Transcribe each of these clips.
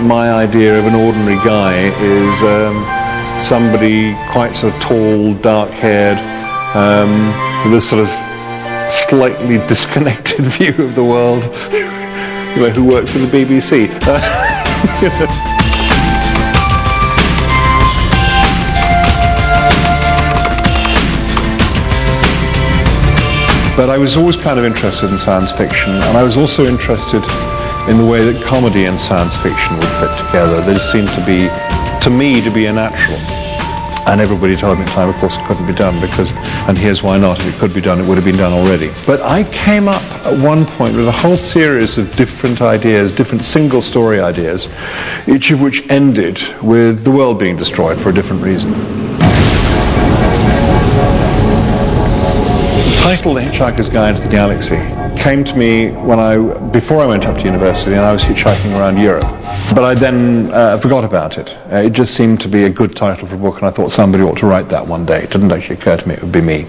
my idea of an ordinary guy is somebody quite sort of tall, dark-haired, with a sort of slightly disconnected view of the world, who works for the BBC. But I was always kind of interested in science fiction, and I was also interested in the way that comedy and science fiction would fit together. They seemed to be, to me, to be a natural. And everybody told me at the time, of course, it couldn't be done because, and here's why not, if it could be done, it would have been done already. But I came up at one point with a whole series of different ideas, different single story ideas, each of which ended with the world being destroyed for a different reason. The title, The Hitchhiker's Guide to the Galaxy, came to me before I went up to university, and I was hitchhiking around Europe. But I then forgot about it. It just seemed to be a good title for a book, and I thought somebody ought to write that one day. It didn't actually occur to me it would be me.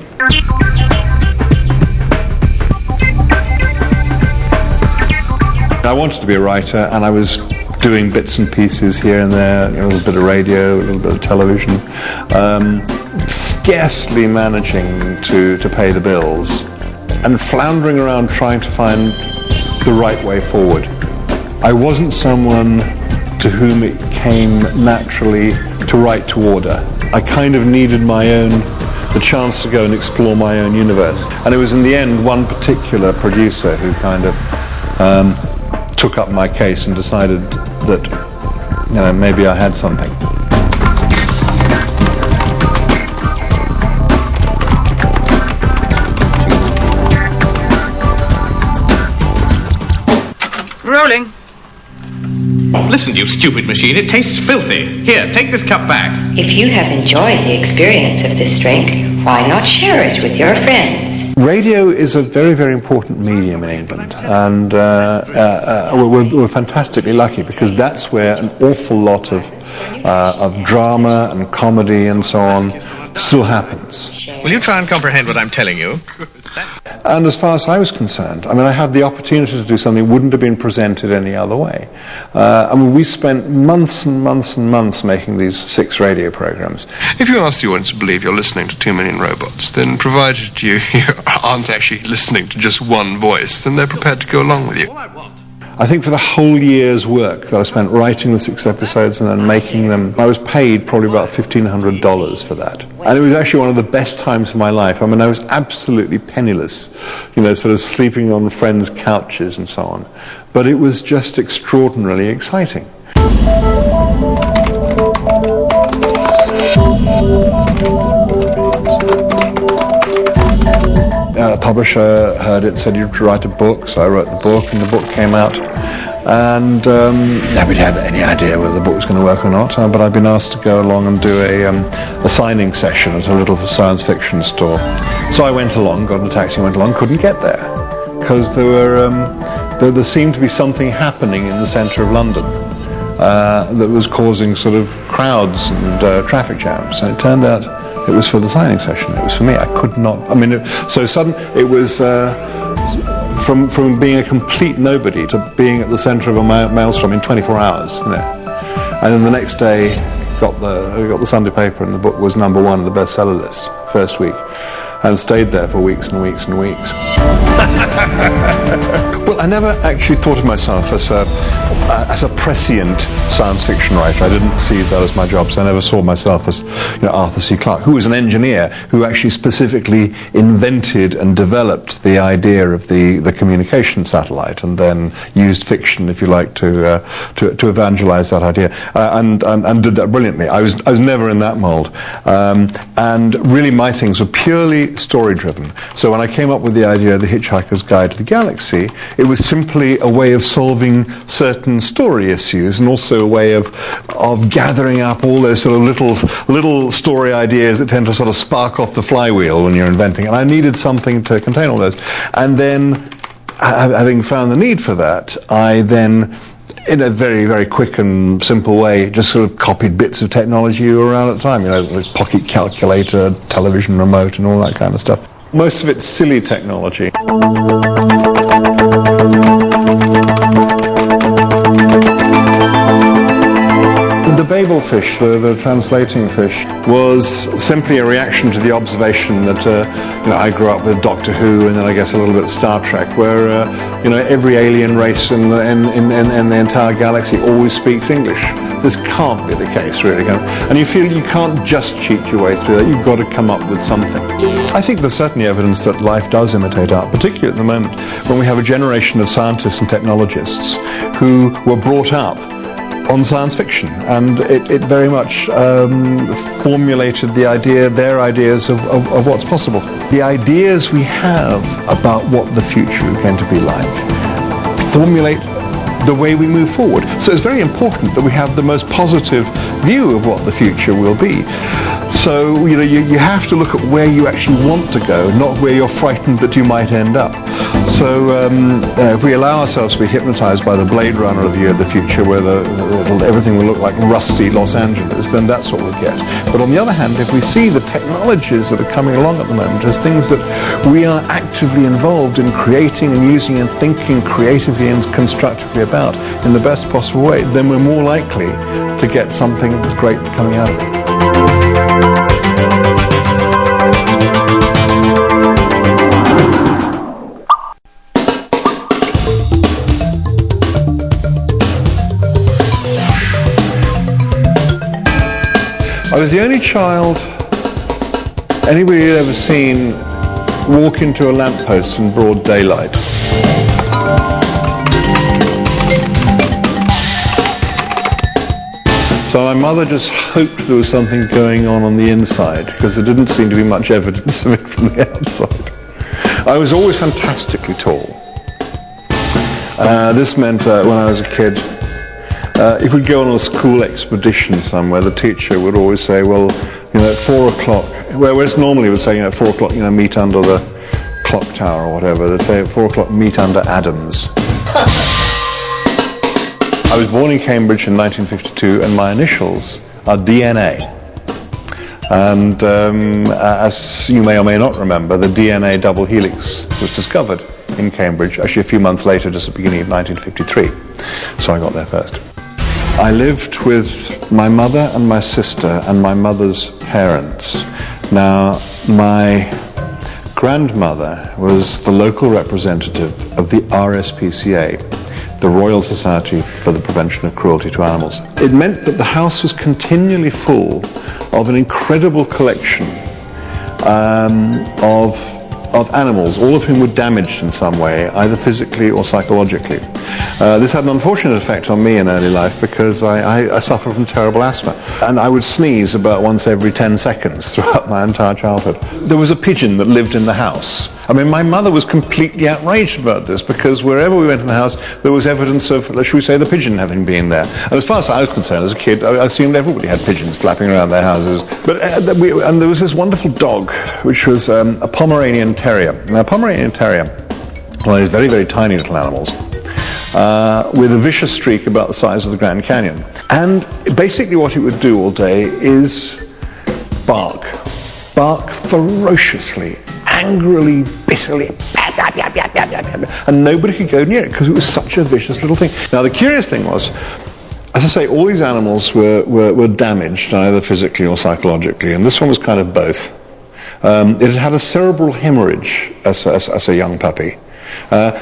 I wanted to be a writer, and I was doing bits and pieces here and there, a little bit of radio, a little bit of television, scarcely managing to pay the bills, and floundering around trying to find the right way forward. I wasn't someone to whom it came naturally to write to order. I kind of needed the chance to go and explore my own universe. And it was in the end one particular producer who kind of took up my case and decided that, maybe I had something. Rolling. Listen, you stupid machine, it tastes filthy. Here, take this cup back. If you have enjoyed the experience of this drink, why not share it with your friends? Radio is a very, very important medium in England, and we're fantastically lucky because that's where an awful lot of drama and comedy and so on still happens. Will you try and comprehend what I'm telling you? And as far as I was concerned, I had the opportunity to do something that wouldn't have been presented any other way. We spent months and months and months making these 6 radio programs. If you ask the audience to believe you're listening to 2 million robots, then provided you aren't actually listening to just one voice, then they're prepared to go along with you. I think for the whole year's work that I spent writing the 6 episodes and then making them, I was paid probably about $1,500 for that. And it was actually one of the best times of my life. I was absolutely penniless, sort of sleeping on friends' couches and so on. But it was just extraordinarily exciting. A publisher heard it, said you'd write a book, so I wrote the book, and the book came out. And nobody had any idea whether the book was going to work or not, but I'd been asked to go along and do a signing session at a little science fiction store. So I went along, got in a taxi, went along, couldn't get there, because there seemed to be something happening in the centre of London that was causing sort of crowds and traffic jams, and it turned out it was for the signing session. It was for me. I could not. It was from being a complete nobody to being at the centre of a maelstrom in 24 hours. And then the next day, got the Sunday paper, and the book was #1 on the bestseller list first week, and stayed there for weeks and weeks and weeks. Well, I never actually thought of myself as a prescient science fiction writer. I didn't see that as my job, so I never saw myself as Arthur C. Clarke, who was an engineer who actually specifically invented and developed the idea of the communication satellite, and then used fiction, if you like, to evangelize that idea, and did that brilliantly. I was never in that mold, and really my things were purely story-driven. So when I came up with the idea of The Hitchhiker's Guide to the Galaxy, it was simply a way of solving certain story issues, and also a way of gathering up all those sort of little story ideas that tend to sort of spark off the flywheel when you're inventing. And I needed something to contain all those. And then, having found the need for that, I then, in a very, very quick and simple way, just sort of copied bits of technology around at the time, the pocket calculator, television remote, and all that kind of stuff. Most of it's silly technology. Babel fish, the translating fish, was simply a reaction to the observation that I grew up with Doctor Who and then I guess a little bit of Star Trek, where every alien race in the entire galaxy always speaks English. This can't be the case, really. And you feel you can't just cheat your way through that. You've got to come up with something. I think there's certainly evidence that life does imitate art, particularly at the moment when we have a generation of scientists and technologists who were brought up on science fiction, and it very much formulated their ideas of what's possible. The ideas we have about what the future is going to be like formulate the way we move forward. So it's very important that we have the most positive view of what the future will be. So you have to look at where you actually want to go, not where you're frightened that you might end up. So if we allow ourselves to be hypnotized by the Blade Runner view of the future, where everything will look like rusty Los Angeles, then that's what we'll get. But on the other hand, if we see the technologies that are coming along at the moment as things that we are actively involved in creating and using and thinking creatively and constructively about in the best possible way, then we're more likely to get something great coming out of it. I was the only child anybody had ever seen walk into a lamppost in broad daylight. So my mother just hoped there was something going on the inside, because there didn't seem to be much evidence of it from the outside. I was always fantastically tall. This meant when I was a kid, if we'd go on a school expedition somewhere, the teacher would always say, well, at 4 o'clock, whereas normally we'd say, at 4 o'clock, meet under the clock tower or whatever. They'd say at 4 o'clock, meet under Adams. I was born in Cambridge in 1952, and my initials are DNA. And as you may or may not remember, the DNA double helix was discovered in Cambridge, actually a few months later, just at the beginning of 1953. So I got there first. I lived with my mother and my sister and my mother's parents. Now, my grandmother was the local representative of the RSPCA, the Royal Society for the Prevention of Cruelty to Animals. It meant that the house was continually full of an incredible collection of animals, all of whom were damaged in some way, either physically or psychologically. This had an unfortunate effect on me in early life, because I suffered from terrible asthma, and I would sneeze about once every 10 seconds throughout my entire childhood. There was a pigeon that lived in the house. I mean, my mother was completely outraged about this, because wherever we went in the house, there was evidence of, should we say, the pigeon having been there. And as far as I was concerned, as a kid, I assumed everybody had pigeons flapping around their houses. But and there was this wonderful dog, which was a Pomeranian Terrier. Now, a Pomeranian Terrier, one of these very, very tiny little animals, with a vicious streak about the size of the Grand Canyon. And basically what it would do all day is bark ferociously, angrily, bitterly, and nobody could go near it because it was such a vicious little thing. Now, the curious thing was, as I say, all these animals were damaged, either physically or psychologically, and this one was kind of both. It had a cerebral hemorrhage as a young puppy,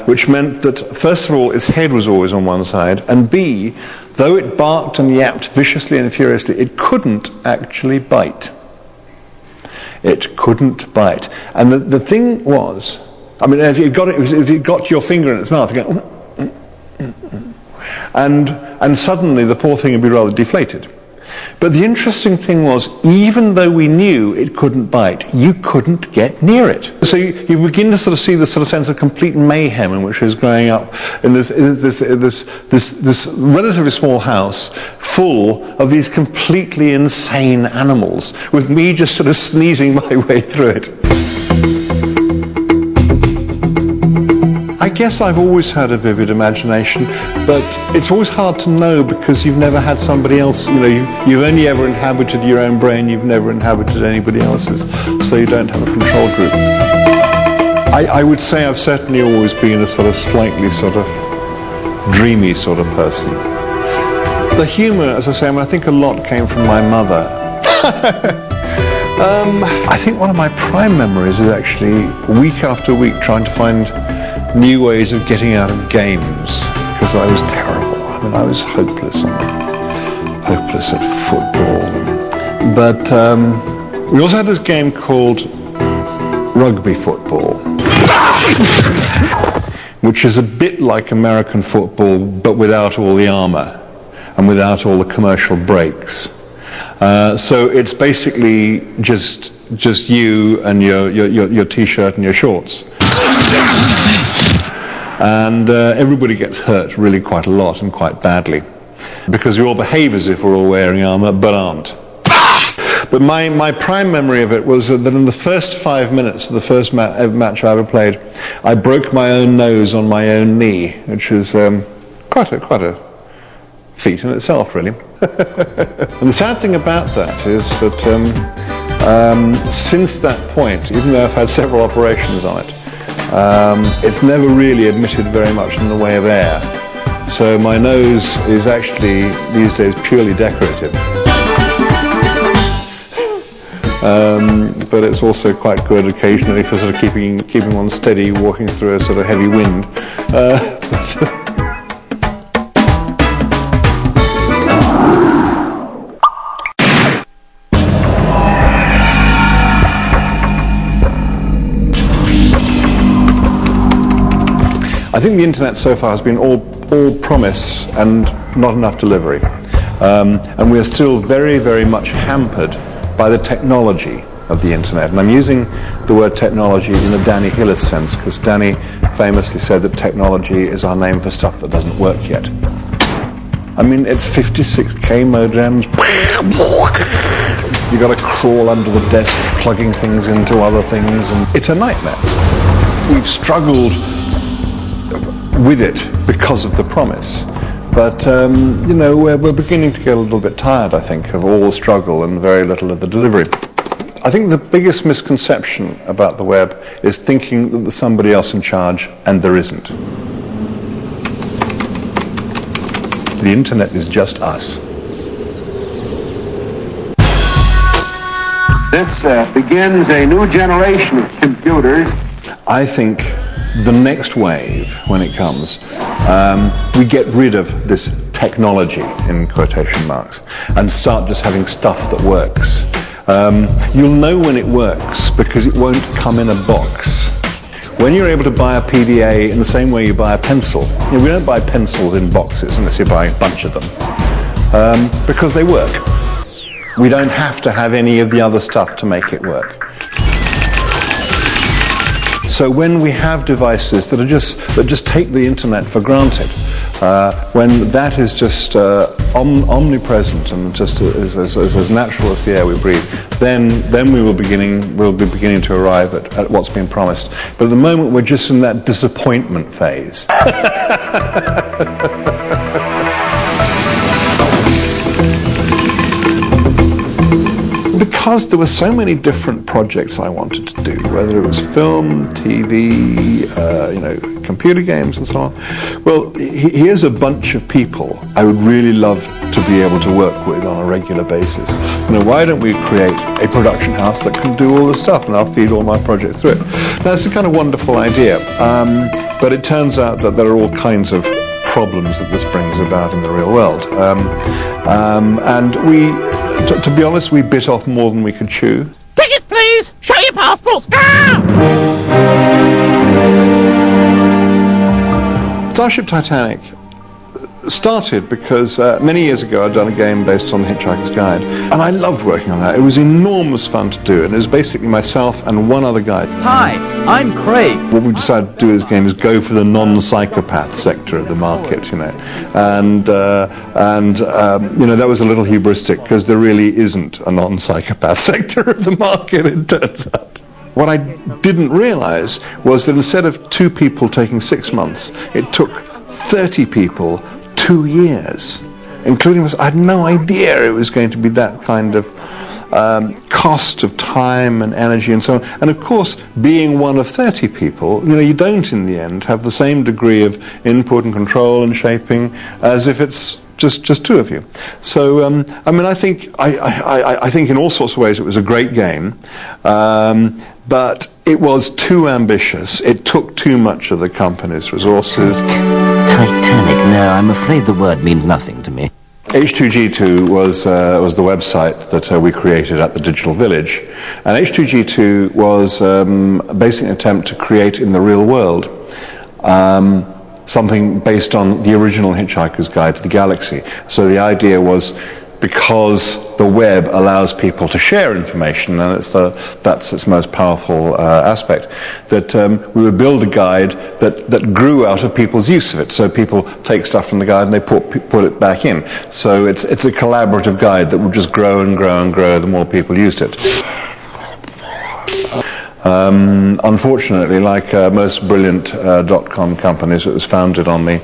which meant that, first of all, its head was always on one side, and B, though it barked and yapped viciously and furiously, it couldn't actually bite. It couldn't bite. And the thing was, I mean, if you got your finger in its mouth, you go, and suddenly the poor thing would be rather deflated. But the interesting thing was, even though we knew it couldn't bite, you couldn't get near it. So you begin to sort of see this sort of sense of complete mayhem in which is growing up in this relatively small house full of these completely insane animals, with me just sort of sneezing my way through it. I guess I've always had a vivid imagination, but it's always hard to know because you've never had somebody else, you've only ever inhabited your own brain, you've never inhabited anybody else's, so you don't have a control group. I would say I've certainly always been a sort of slightly sort of dreamy sort of person. The humour, as I say, I think a lot came from my mother. I think one of my prime memories is actually week after week trying to find new ways of getting out of games, because I was terrible. I mean, I was hopeless at football. But we also had this game called rugby football, which is a bit like American football, but without all the armour and without all the commercial breaks. So it's basically just you and your t-shirt and your shorts. And everybody gets hurt really quite a lot and quite badly, because we all behave as if we're all wearing armour, but aren't. But my prime memory of it was that in the first 5 minutes of the first match I ever played, I broke my own nose on my own knee, which was quite a feat in itself, really. And the sad thing about that is that since that point, even though I've had several operations on it, it's never really admitted very much in the way of air. So my nose is actually these days purely decorative. But it's also quite good occasionally for sort of keeping one steady walking through a sort of heavy wind. I think the internet so far has been all promise and not enough delivery. And we are still very, very much hampered by the technology of the internet. And I'm using the word technology in the Danny Hillis sense, because Danny famously said that technology is our name for stuff that doesn't work yet. I mean, it's 56K modems. You got to crawl under the desk, plugging things into other things, and it's a nightmare. We've struggled with it because of the promise. But, we're beginning to get a little bit tired, I think, of all the struggle and very little of the delivery. I think the biggest misconception about the web is thinking that there's somebody else in charge, and there isn't. The internet is just us. This begins a new generation of computers. I think the next wave, when it comes, we get rid of this technology, in quotation marks, and start just having stuff that works. You'll know when it works because it won't come in a box. When you're able to buy a PDA in the same way you buy a pencil, we don't buy pencils in boxes unless you buy a bunch of them, because they work. We don't have to have any of the other stuff to make it work. So when we have devices that just take the internet for granted, when that is just omnipresent and just as natural as the air we breathe, then we'll be beginning to arrive at what's been promised. But at the moment we're just in that disappointment phase. Because there were so many different projects I wanted to do, whether it was film, TV, computer games and so on. Well, here's a bunch of people I would really love to be able to work with on a regular basis. Why don't we create a production house that can do all this stuff, and I'll feed all my projects through it. Now, it's a kind of wonderful idea, but it turns out that there are all kinds of problems that this brings about in the real world. And to be honest, we bit off more than we could chew. Tickets, please! Show your passports! Starship Titanic started because many years ago I'd done a game based on the Hitchhiker's Guide, and I loved working on that. It was enormous fun to do, and it was basically myself and one other guy. Hi, I'm Craig. What we decided to do in this game is go for the non-psychopath sector of the market, and that was a little hubristic because there really isn't a non-psychopath sector of the market, it turns out. What I didn't realize was that instead of 2 people taking 6 months, it took 30 people 2 years, including us. I had no idea it was going to be that kind of cost of time and energy and so on. And of course, being one of 30 people, you don't in the end have the same degree of input and control and shaping as if it's just two of you. So I mean, I think in all sorts of ways it was a great game, but it was too ambitious. It took too much of the company's resources. Titanic, no, I'm afraid the word means nothing to me. H2G2 was the website that we created at the Digital Village, and H2G2 was basically an attempt to create in the real world something based on the original Hitchhiker's Guide to the Galaxy. So the idea was, because the web allows people to share information, and that's its most powerful aspect, that we would build a guide that grew out of people's use of it. So people take stuff from the guide and they put it back in. So it's a collaborative guide that would just grow and grow and grow the more people used it. Unfortunately, like most brilliant .com companies, it was founded on the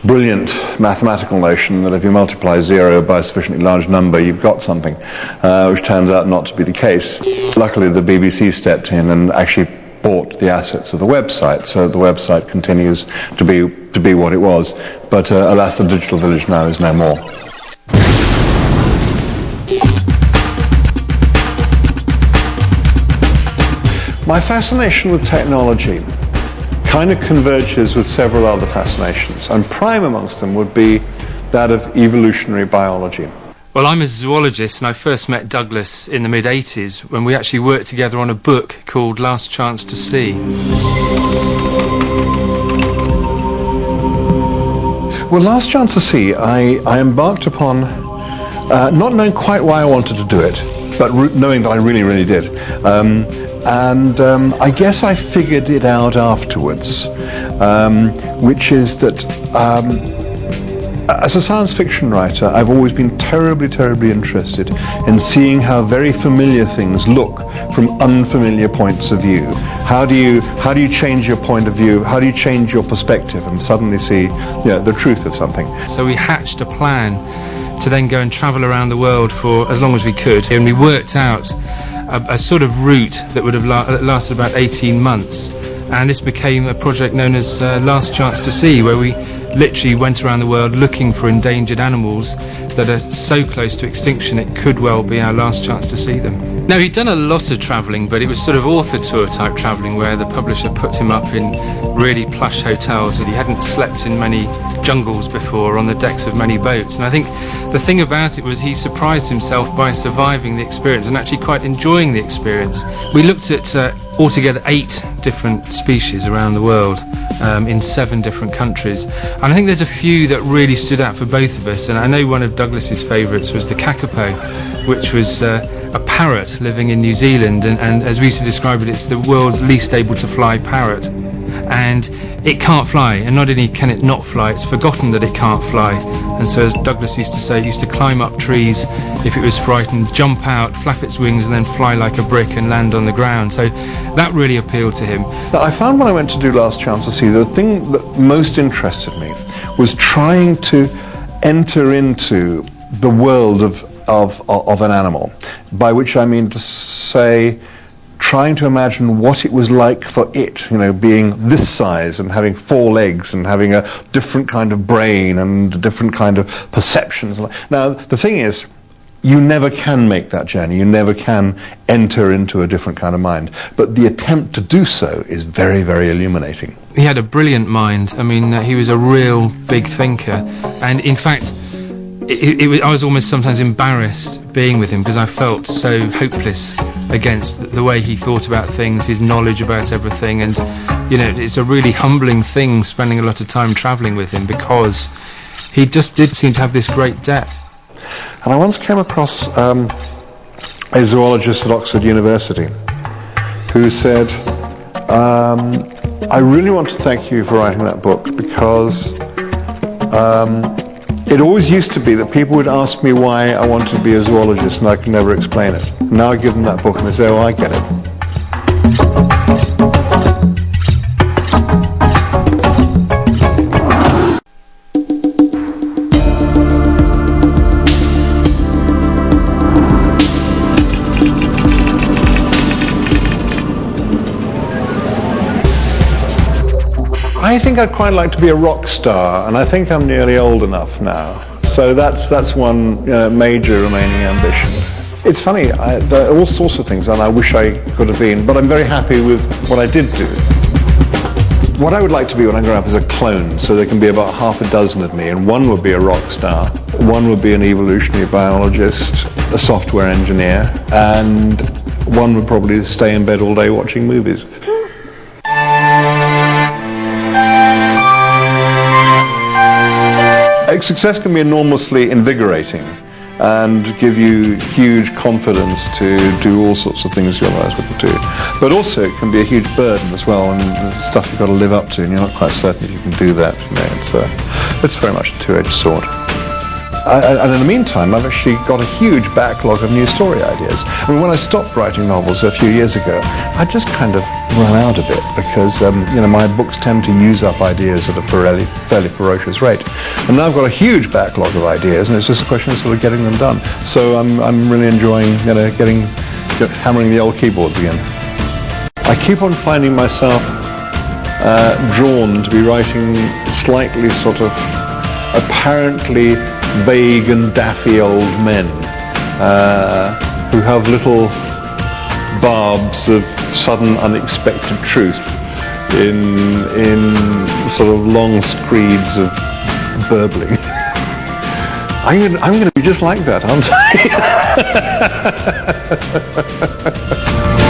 brilliant mathematical notion that if you multiply 0 by a sufficiently large number, you've got something, which turns out not to be the case. Luckily, the BBC stepped in and actually bought the assets of the website, so the website continues to be what it was. But alas, the Digital Village now is no more. My fascination with technology kind of converges with several other fascinations, and prime amongst them would be that of evolutionary biology. Well, I'm a zoologist, and I first met Douglas in the mid-80s when we actually worked together on a book called Last Chance to See. Well, Last Chance to See, I embarked upon, not knowing quite why I wanted to do it, but knowing that I really, really did. I guess I figured it out afterwards, which is that as a science fiction writer, I've always been terribly, terribly interested in seeing how very familiar things look from unfamiliar points of view. How do you change your point of view? How do you change your perspective and suddenly see, the truth of something? So we hatched a plan to then go and travel around the world for as long as we could, and we worked out a sort of route that would have lasted about 18 months, and this became a project known as Last Chance to See, where we literally went around the world looking for endangered animals that are so close to extinction it could well be our last chance to see them. Now, he'd done a lot of travelling, but it was sort of author tour type travelling where the publisher put him up in really plush hotels, and he hadn't slept in many jungles before, on the decks of many boats. And I think the thing about it was he surprised himself by surviving the experience and actually quite enjoying the experience. We looked at altogether 8 different species around the world in 7 different countries, and I think there's a few that really stood out for both of us. And I know one of Douglas's favourites was the kakapo, which was a parrot living in New Zealand, and as we used to describe it, it's the world's least able to fly parrot, and it can't fly, and not only can it not fly, it's forgotten that it can't fly. And so, as Douglas used to say, it used to climb up trees if it was frightened, jump out, flap its wings, and then fly like a brick and land on the ground. So that really appealed to him. I found when I went to do Last Chance to See, the thing that most interested me was trying to enter into the world of an animal, by which I mean to say trying to imagine what it was like for it, being this size and having 4 legs and having a different kind of brain and a different kind of perceptions. Now, the thing is, you never can make that journey. You never can enter into a different kind of mind. But the attempt to do so is very, very illuminating. He had a brilliant mind. I mean, he was a real big thinker. And in fact, I was almost sometimes embarrassed being with him because I felt so hopeless against the way he thought about things, his knowledge about everything. And, it's a really humbling thing spending a lot of time travelling with him, because he just did seem to have this great depth. And I once came across a zoologist at Oxford University who said, I really want to thank you for writing that book, because it always used to be that people would ask me why I wanted to be a zoologist and I could never explain it. Now I give them that book and they say, oh, I get it. I think I'd quite like to be a rock star, and I think I'm nearly old enough now. So that's one major remaining ambition. It's funny, there are all sorts of things and I wish I could have been, but I'm very happy with what I did do. What I would like to be when I grow up is a clone, so there can be about half a dozen of me, and one would be a rock star, one would be an evolutionary biologist, a software engineer, and one would probably stay in bed all day watching movies. Success can be enormously invigorating and give you huge confidence to do all sorts of things you're not supposed to do. But also it can be a huge burden as well, and there's stuff you've got to live up to, and you're not quite certain if you can do that. It's very much a two-edged sword. And in the meantime, I've actually got a huge backlog of new story ideas. I mean, when I stopped writing novels a few years ago, I just kind of run out a bit because, my books tend to use up ideas at a fairly ferocious rate. And now I've got a huge backlog of ideas, and it's just a question of sort of getting them done. So I'm really enjoying, hammering the old keyboards again. I keep on finding myself drawn to be writing slightly sort of apparently vague and daffy old men who have little barbs of sudden unexpected truth in sort of long screeds of burbling. I'm going to be just like that, aren't I?